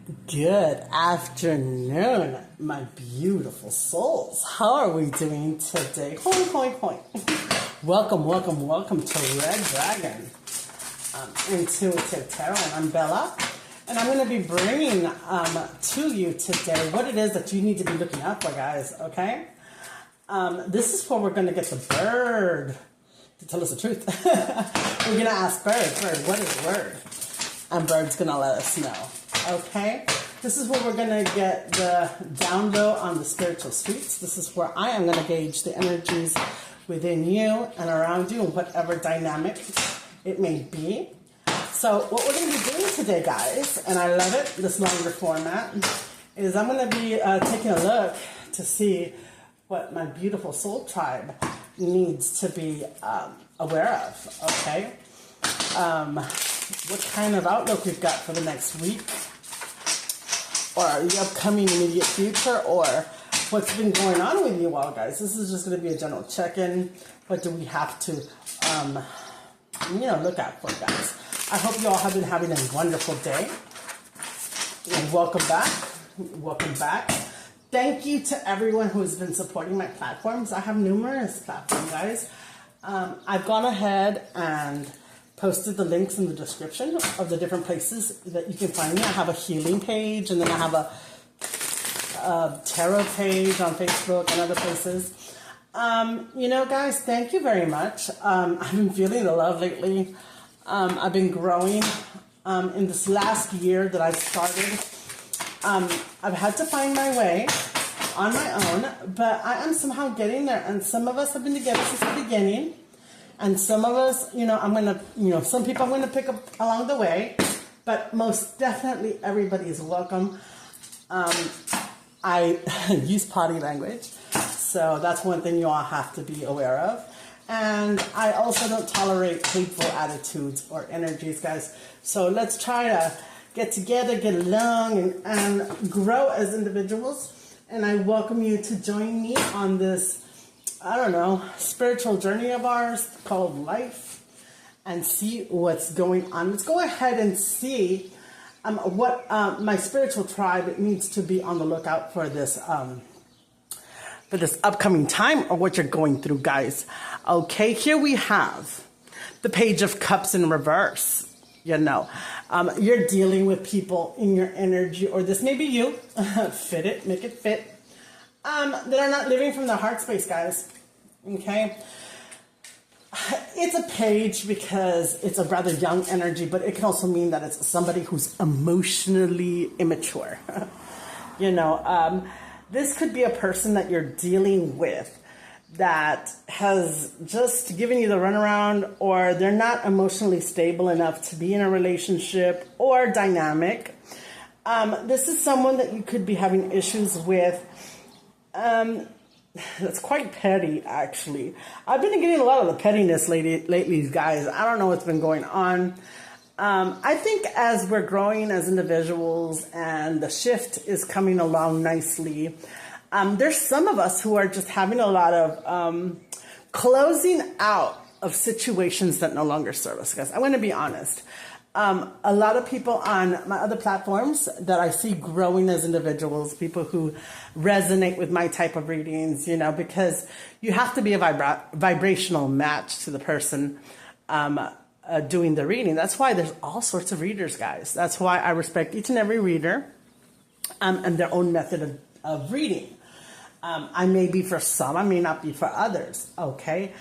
Good afternoon, my beautiful souls. How are we doing today? Hoi, hoi, hoi. Welcome to Red Dragon Intuitive Tarot. And I'm Bella, and I'm going to be bringing to you today what it is that you need to be looking out for, guys, okay? This is where we're going to get the bird to tell us the truth. We're going to ask Bird, what is word? And Bird's going to let us know. Okay, this is where we're going to get the down low on the spiritual streets. This is where I am going to gauge the energies within you and around you and whatever dynamic it may be. So what we're going to be doing today, guys, and I love it, this longer format, is I'm going to be taking a look to see what my beautiful soul tribe needs to be aware of, okay? What kind of outlook we've got for the next week, or the upcoming immediate future, or what's been going on with you all, guys. This is just going to be a general check-in. What do we have to, look out for, guys? I hope you all have been having a wonderful day. And welcome back. Thank you to everyone who has been supporting my platforms. I have numerous platforms, guys. I've gone ahead and posted the links in the description of the different places that you can find me. I have a healing page, and then I have a tarot page on Facebook and other places. Guys, thank you very much. I've been feeling the love lately. I've been growing. In this last year that I've started, I've had to find my way on my own, but I am somehow getting there. And some of us have been together since the beginning. And some of us, some people I'm going to pick up along the way, but most definitely everybody is welcome. I use potty language, so that's one thing you all have to be aware of. And I also don't tolerate hateful attitudes or energies, guys. So let's try to get together, get along, and grow as individuals. And I welcome you to join me on this spiritual journey of ours called life, and see what's going on. Let's go ahead and see what my spiritual tribe needs to be on the lookout for this upcoming time, or what you're going through, guys. Okay, here we have the Page of Cups in reverse. You're dealing with people in your energy, or this may be you. Fit it, make it fit. That are not living from their heart space, guys. Okay? It's a page because it's a rather young energy, but it can also mean that it's somebody who's emotionally immature. This could be a person that you're dealing with that has just given you the runaround, or they're not emotionally stable enough to be in a relationship or dynamic. This is someone that you could be having issues with. That's quite petty, actually. I've been getting a lot of the pettiness lately, guys. I don't know what's been going on. I think as we're growing as individuals and the shift is coming along nicely, there's some of us who are just having a lot of closing out of situations that no longer serve us, guys. I'm going to be honest. A lot of people on my other platforms that I see growing as individuals, people who resonate with my type of readings, because you have to be a vibrational match to the person doing the reading. That's why there's all sorts of readers, guys. That's why I respect each and every reader and their own method of reading. I may be for some, I may not be for others, okay?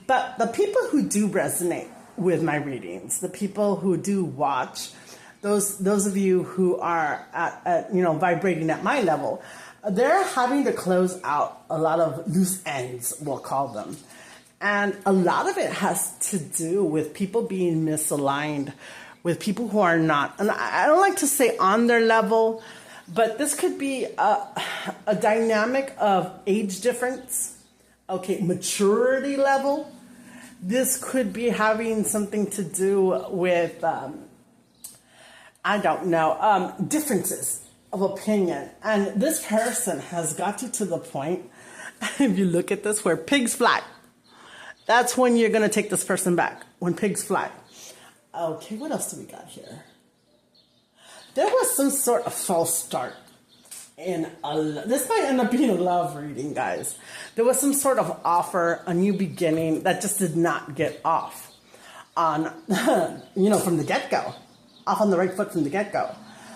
But the people who do resonate with my readings, the people who do watch, those of you who are at vibrating at my level, they're having to close out a lot of loose ends, we'll call them. And a lot of it has to do with people being misaligned with people who are not, and I don't like to say on their level, but this could be a dynamic of age difference, okay, maturity level. This could be having something to do with, differences of opinion. And this person has got you to the point, if you look at this, where pigs fly. That's when you're going to take this person back, when pigs fly. Okay, what else do we got here? There was some sort of false start this might end up being a love reading, guys. There was some sort of offer, a new beginning that just did not get off on, from the get-go, off on the right foot from the get-go.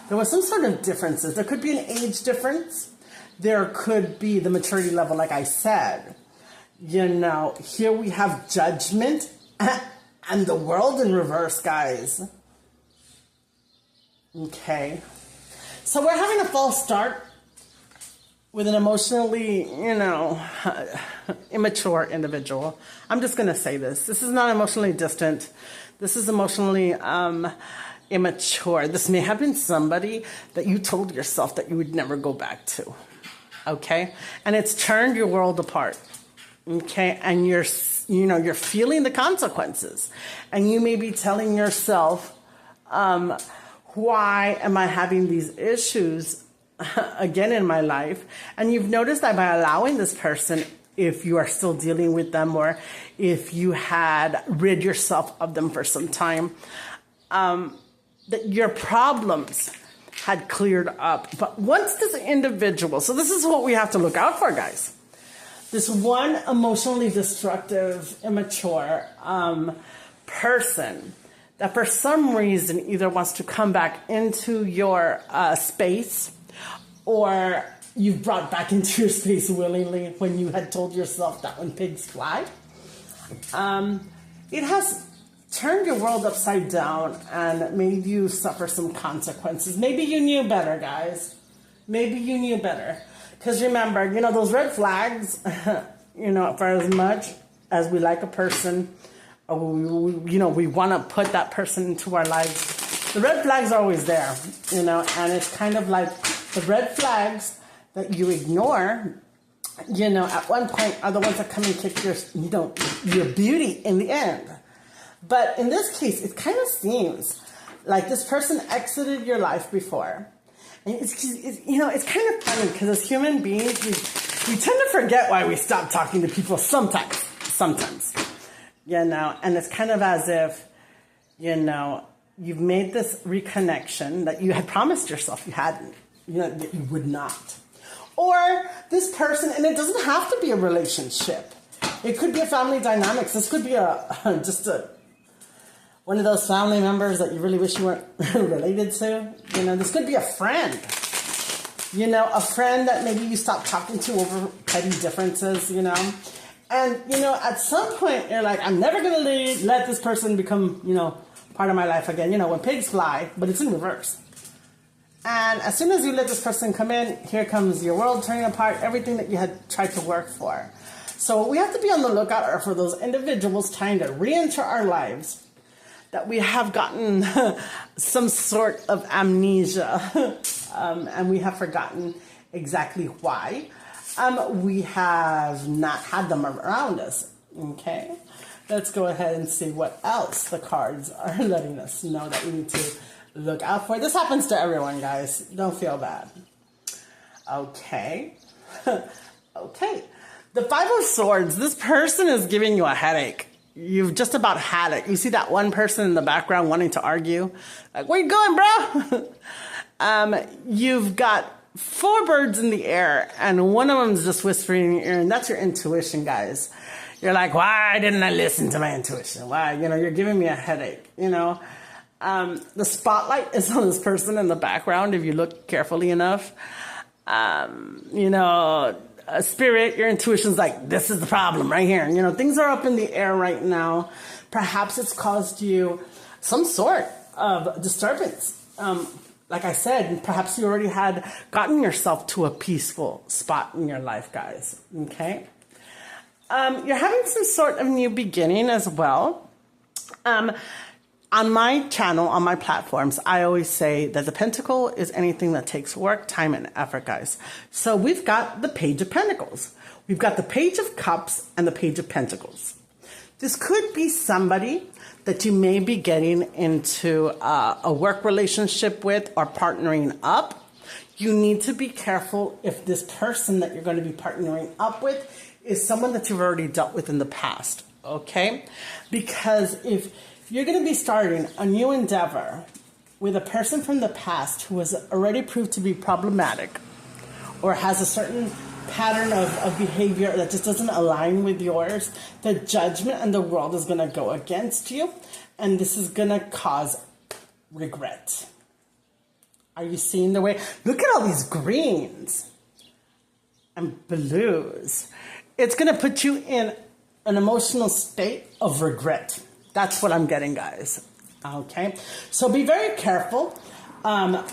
There was some sort of differences. There could be an age difference. There could be the maturity level, like I said. Here we have judgment and the world in reverse, guys. Okay. So we're having a false start with an emotionally, immature individual. I'm just going to say this. This is not emotionally distant. This is emotionally immature. This may have been somebody that you told yourself that you would never go back to. Okay? And it's turned your world apart. Okay? And you're feeling the consequences. And you may be telling yourself, why am I having these issues again in my life? And you've noticed that by allowing this person, if you are still dealing with them or if you had rid yourself of them for some time, that your problems had cleared up. But once this individual, so this is what we have to look out for, guys. This one emotionally destructive, immature person that for some reason either wants to come back into your space or you've brought back into your space willingly when you had told yourself that when pigs fly. It has turned your world upside down and made you suffer some consequences. Maybe you knew better, guys. Maybe you knew better. Because remember, those red flags, for as much as we like a person, we want to put that person into our lives, the red flags are always there, and it's kind of like the red flags that you ignore, at one point are the ones that come and kick your beauty in the end. But in this case, it kind of seems like this person exited your life before. And it's kind of funny because as human beings, we tend to forget why we stop talking to people sometimes. And it's kind of as if, you've made this reconnection that you had promised yourself you hadn't, that you would not. Or this person, and it doesn't have to be a relationship. It could be a family dynamics. This could be one of those family members that you really wish you weren't related to. This could be a friend. A friend that maybe you stopped talking to over petty differences, And, at some point, you're like, I'm never going to let this person become, part of my life again. When pigs fly, but it's in reverse. And as soon as you let this person come in, here comes your world turning apart, everything that you had tried to work for. So we have to be on the lookout for those individuals trying to re-enter our lives that we have gotten some sort of amnesia and we have forgotten exactly why. We have not had them around us, okay? Let's go ahead and see what else the cards are letting us know that we need to look out for. This happens to everyone, guys. Don't feel bad. Okay. Okay. The Five of Swords. This person is giving you a headache. You've just about had it. You see that one person in the background wanting to argue? Like, where you going, bro? You've got 4 birds in the air, and one of them is just whispering in your ear, and that's your intuition, guys. You're like, why didn't I listen to my intuition? Why? You're giving me a headache, The spotlight is on this person in the background, if you look carefully enough. Spirit, your intuition's like, this is the problem right here. Things are up in the air right now. Perhaps it's caused you some sort of disturbance. Like I said, perhaps you already had gotten yourself to a peaceful spot in your life, guys. Okay? You're having some sort of new beginning as well. On my channel, on my platforms, I always say that the Pentacle is anything that takes work, time, and effort, guys. So we've got the Page of Pentacles. We've got the Page of Cups and the Page of Pentacles. This could be somebody that you may be getting into a work relationship with or partnering up. You need to be careful if this person that you're going to be partnering up with is someone that you've already dealt with in the past, okay? Because if you're going to be starting a new endeavor, with a person from the past who has already proved to be problematic or has a certain pattern of behavior that just doesn't align with yours, the judgment and the world is going to go against you, and this is going to cause regret. Are you seeing the way? Look at all these greens and blues. It's going to put you in an emotional state of regret. That's what I'm getting, guys. Okay? So be very careful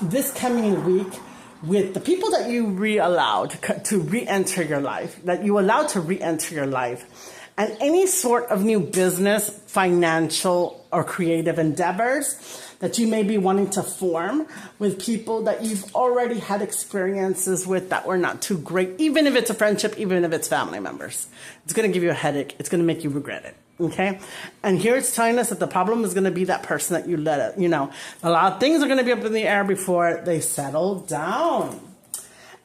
this coming week with the people that you allowed to re-enter your life, that you allowed to re-enter your life, and any sort of new business, financial, or creative endeavors that you may be wanting to form with people that you've already had experiences with that were not too great, even if it's a friendship, even if it's family members. It's going to give you a headache. It's going to make you regret it. Okay? And here it's telling us that the problem is going to be that person that you let it, a lot of things are going to be up in the air before they settle down.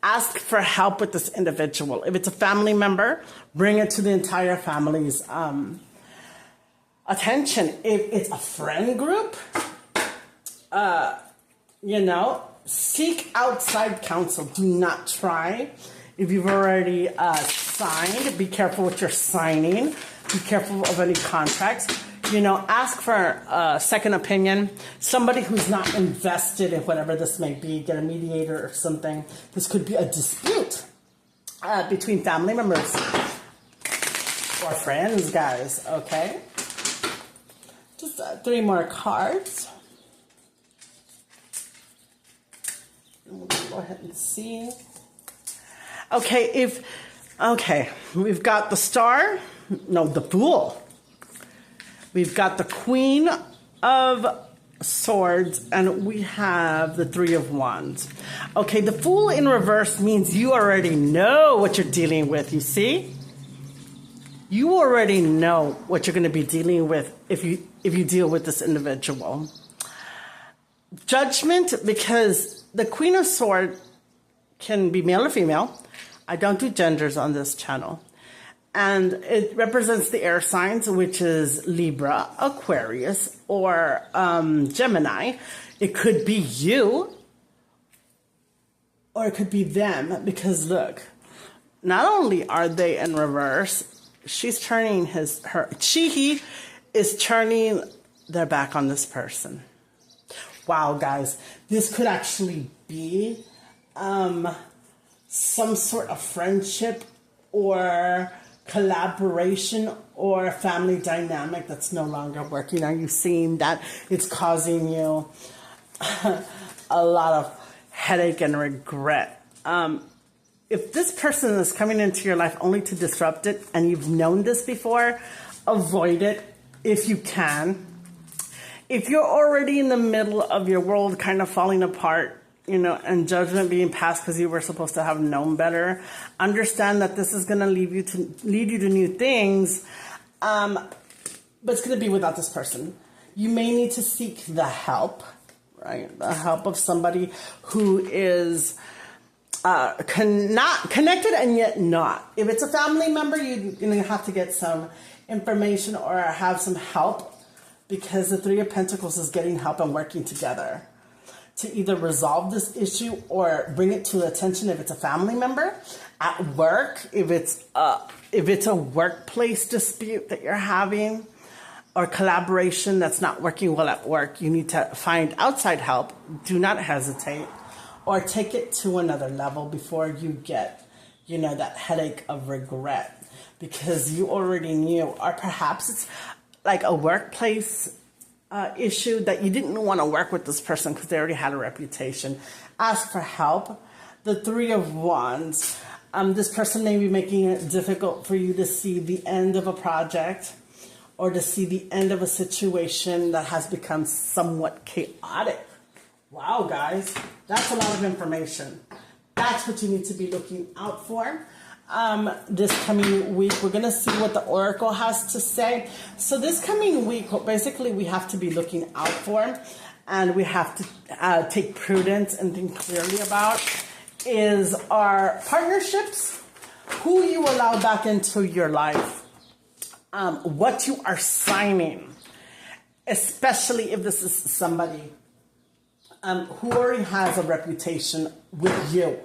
Ask for help with this individual. If it's a family member, bring it to the entire family's attention. If it's a friend group, seek outside counsel. Do not try. If you've already signed, be careful what you're signing. Be careful of any contracts. Ask for a second opinion. Somebody who's not invested in whatever this may be. Get a mediator or something. This could be a dispute between family members or friends, guys. Okay? Just 3 more cards. We'll go ahead and see. Okay, we've got the Star. No, the Fool. We've got the Queen of Swords, and we have the 3 of Wands. Okay, the Fool in reverse means you already know what you're dealing with, you see? You already know what you're going to be dealing with if you deal with this individual. Judgment, because the Queen of Swords can be male or female. I don't do genders on this channel. And it represents the air signs, which is Libra, Aquarius, or Gemini. It could be you, or it could be them, because look, not only are they in reverse, she's turning he is turning their back on this person. Wow, guys, this could actually be some sort of friendship or collaboration or family dynamic that's no longer working. Are you seeing that? It's causing you a lot of headache and regret. If this person is coming into your life only to disrupt it, and you've known this before, avoid it if you can. If you're already in the middle of your world kind of falling apart, and judgment being passed because you were supposed to have known better, understand that this is going to lead you to new things, but it's going to be without this person. You may need to seek the help, right? The help of somebody who is not connected and yet not. If it's a family member, you're going to have to get some information or have some help, because the 3 of Pentacles is getting help and working together to either resolve this issue or bring it to the attention if it's a family member, at work, if it's a workplace dispute that you're having, or collaboration that's not working well at work. You need to find outside help. Do not hesitate, or take it to another level before you get, that headache of regret, because you already knew, or perhaps it's like a workplace issue that you didn't want to work with this person because they already had a reputation. Ask for help. The 3 of Wands. This person may be making it difficult for you to see the end of a project, or to see the end of a situation that has become somewhat chaotic. Wow, guys, that's a lot of information. That's what you need to be looking out for. This coming week, we're going to see what the Oracle has to say. So this coming week, what basically we have to be looking out for, and we have to take prudence and think clearly about, is our partnerships, who you allow back into your life, what you are signing, especially if this is somebody who already has a reputation with you.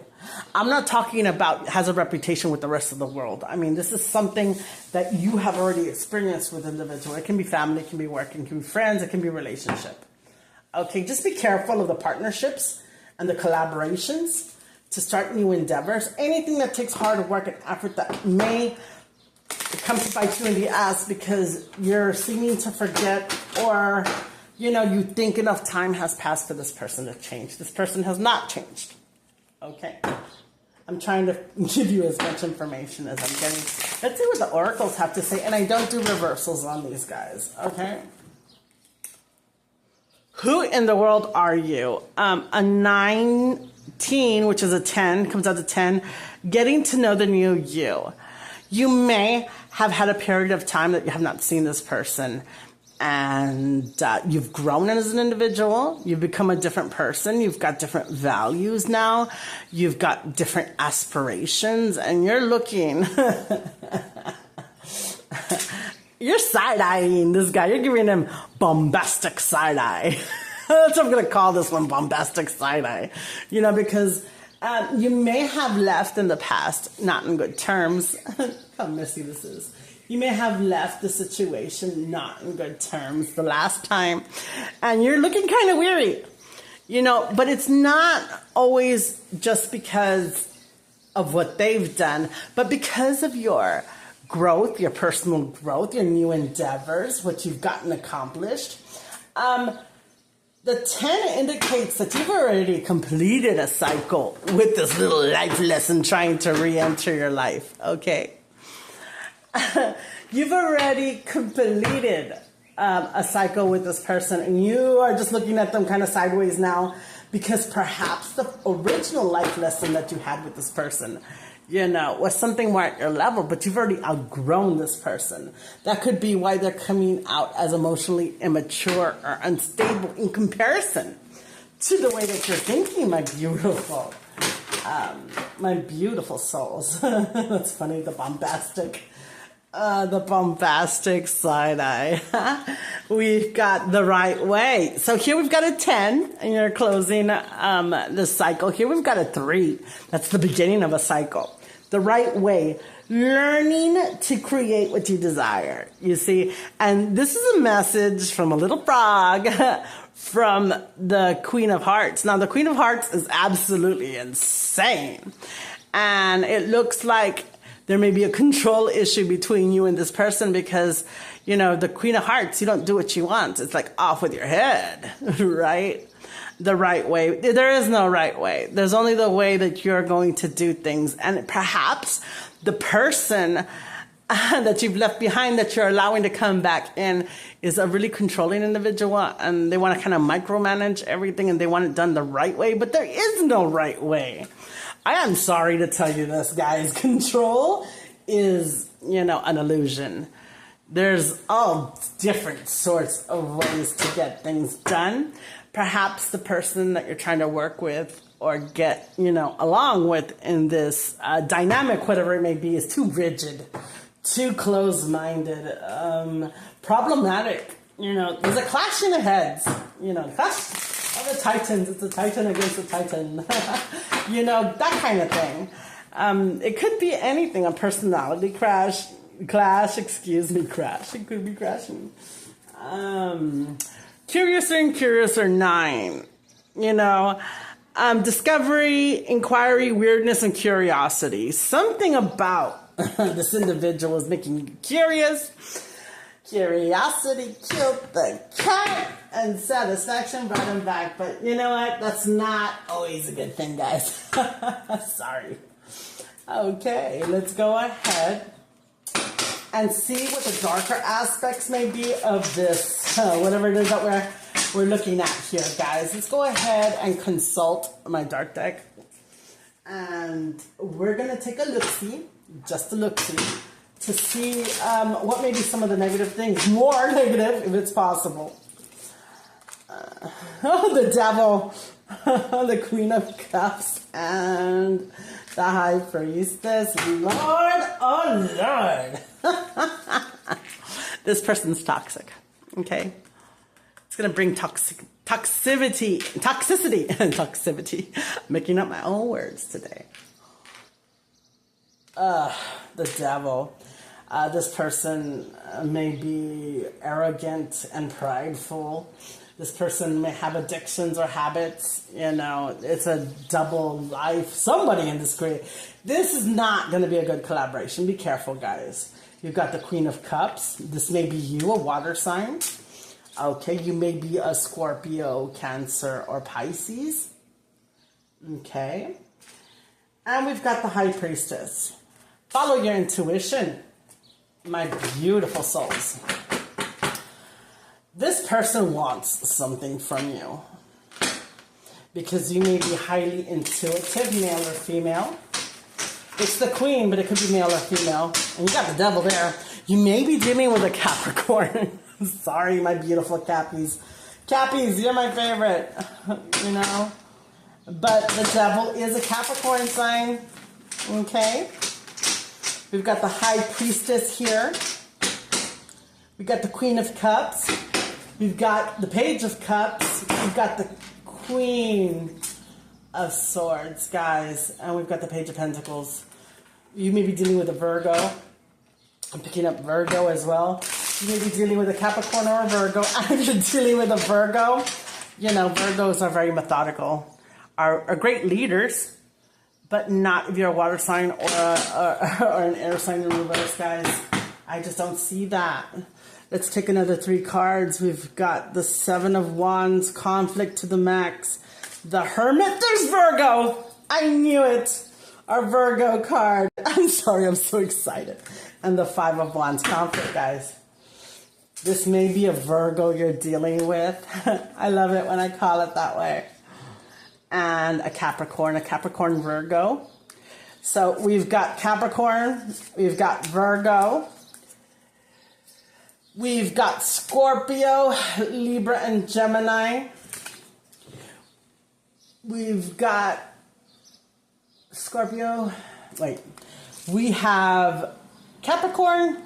I'm not talking about has a reputation with the rest of the world. I mean, this is something that you have already experienced with individual. It can be family, it can be work, it can be friends, it can be relationship. Okay, just be careful of the partnerships and the collaborations to start new endeavors. Anything that takes hard work and effort that may come to bite you in the ass because you're seeming to forget, or, you know, you think enough time has passed for this person to change. This person has not changed. Okay. I'm trying to give you as much information as I'm getting. Let's see what the oracles have to say. And I don't do reversals on these guys. Okay. Who in the world are you? A 19, which is a 10, comes out to 10. Getting to know the new you. You may have had a period of time that you have not seen this person. And you've grown as an individual. You've become a different person. You've got different values now. You've got different aspirations. And you're looking... You're side-eyeing this guy. You're giving him bombastic side-eye. That's what I'm going to call this one, bombastic side-eye. You know, because you may have left in the past, not in good terms. How messy this is. You may have left the situation not in good terms the last time. And you're looking kind of weary. You know, but it's not always just because of what they've done, but because of your growth, your personal growth, your new endeavors, what you've gotten accomplished. The 10 indicates that you've already completed a cycle with this little life lesson trying to re-enter your life, okay? You've already completed a cycle with this person, and you are just looking at them kind of sideways now because perhaps the original life lesson that you had with this person, you know, was something more at your level, but you've already outgrown this person. That could be why they're coming out as emotionally immature or unstable in comparison to the way that you're thinking, my beautiful souls. That's funny, the bombastic side-eye. We've got the right way. So here we've got a 10, and you're closing the cycle. Here we've got a 3. That's the beginning of a cycle. The right way. Learning to create what you desire. You see? And this is a message from a little frog from the Queen of Hearts. Now, the Queen of Hearts is absolutely insane. And it looks like there may be a control issue between you and this person because, you know, the Queen of Hearts, you don't do what you want. It's like off with your head, right? The right way. There is no right way. There's only the way that you're going to do things. And perhaps the person that you've left behind that you're allowing to come back in is a really controlling individual, and they want to kind of micromanage everything, and they want it done the right way, but there is no right way. I am sorry to tell you this, guys. Control is, you know, an illusion. There's all different sorts of ways to get things done. Perhaps the person that you're trying to work with or get, you know, along with in this dynamic, whatever it may be, is too rigid, too close-minded, problematic. You know, there's a clash in the heads. You know, clash of the titans. It's a titan against a titan. You know, that kind of thing. It could be anything. A personality crash. It could be crashing. Curiouser 9. You know, discovery, inquiry, weirdness, and curiosity. Something about this individual is making you curious. Curiosity killed the cat, and satisfaction brought him back. But you know what? That's not always a good thing, guys. Sorry. Okay, let's go ahead and see what the darker aspects may be of this, whatever it is that we're looking at here, guys. Let's go ahead and consult my dark deck. And we're going to take a look-see, just a look-see, to see what may be some of the negative things. More negative, if it's possible. The devil, the Queen of Cups, and the High Priestess. Lord, oh Lord. This person's toxic, okay? It's going to bring toxicity. Making up my own words today. The devil. This person may be arrogant and prideful. This person may have addictions or habits. You know, it's a double life. Somebody in this group. This is not going to be a good collaboration. Be careful, guys. You've got the Queen of Cups. This may be you, a water sign. Okay, you may be a Scorpio, Cancer, or Pisces. Okay. And we've got the High Priestess. Follow your intuition, my beautiful souls. This person wants something from you because you may be highly intuitive, male or female. It's the Queen, but it could be male or female. And you got the devil there. You may be dealing with a Capricorn. Sorry, my beautiful Cappies. Cappies, you're my favorite, you know. But the devil is a Capricorn sign, okay? We've got the High Priestess here. We've got the Queen of Cups. We've got the Page of Cups. We've got the Queen of Swords, guys. And we've got the Page of Pentacles. You may be dealing with a Virgo. I'm picking up Virgo as well. You may be dealing with a Capricorn or a Virgo. And if you're dealing with a Virgo, you know, Virgos are very methodical, are great leaders, but not if you're a water sign or an air sign in reverse, guys. I just don't see that. Let's take another 3 cards. We've got the 7 of Wands, conflict to the max. The Hermit, there's Virgo. I knew it. Our Virgo card. I'm sorry, I'm so excited. And the 5 of Wands, conflict, guys. This may be a Virgo you're dealing with. I love it when I call it that way. And a Capricorn Virgo. So we've got Capricorn, we've got Virgo, we've got Scorpio, Libra, and Gemini. We've got Scorpio, we have Capricorn,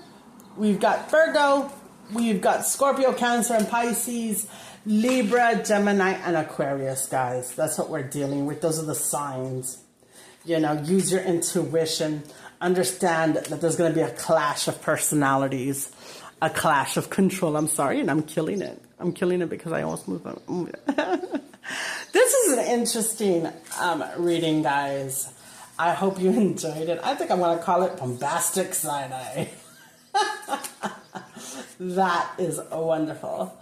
we've got Virgo, we've got Scorpio, Cancer, and Pisces, Libra, Gemini, and Aquarius, guys. That's what we're dealing with. Those are the signs. You know, use your intuition. Understand that there's going to be a clash of personalities, a clash of control. I'm sorry, and I'm killing it. I'm killing it because I almost moved on. This is an interesting reading, guys. I hope you enjoyed it. I think I'm going to call it Bombastic Side-Eye. That is wonderful.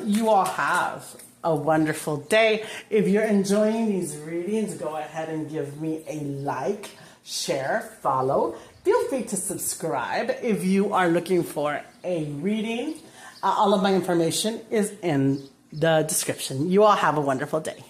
You all have a wonderful day. If you're enjoying these readings, go ahead and give me a like, share, follow. Feel free to subscribe if you are looking for a reading. All of my information is in the description. You all have a wonderful day.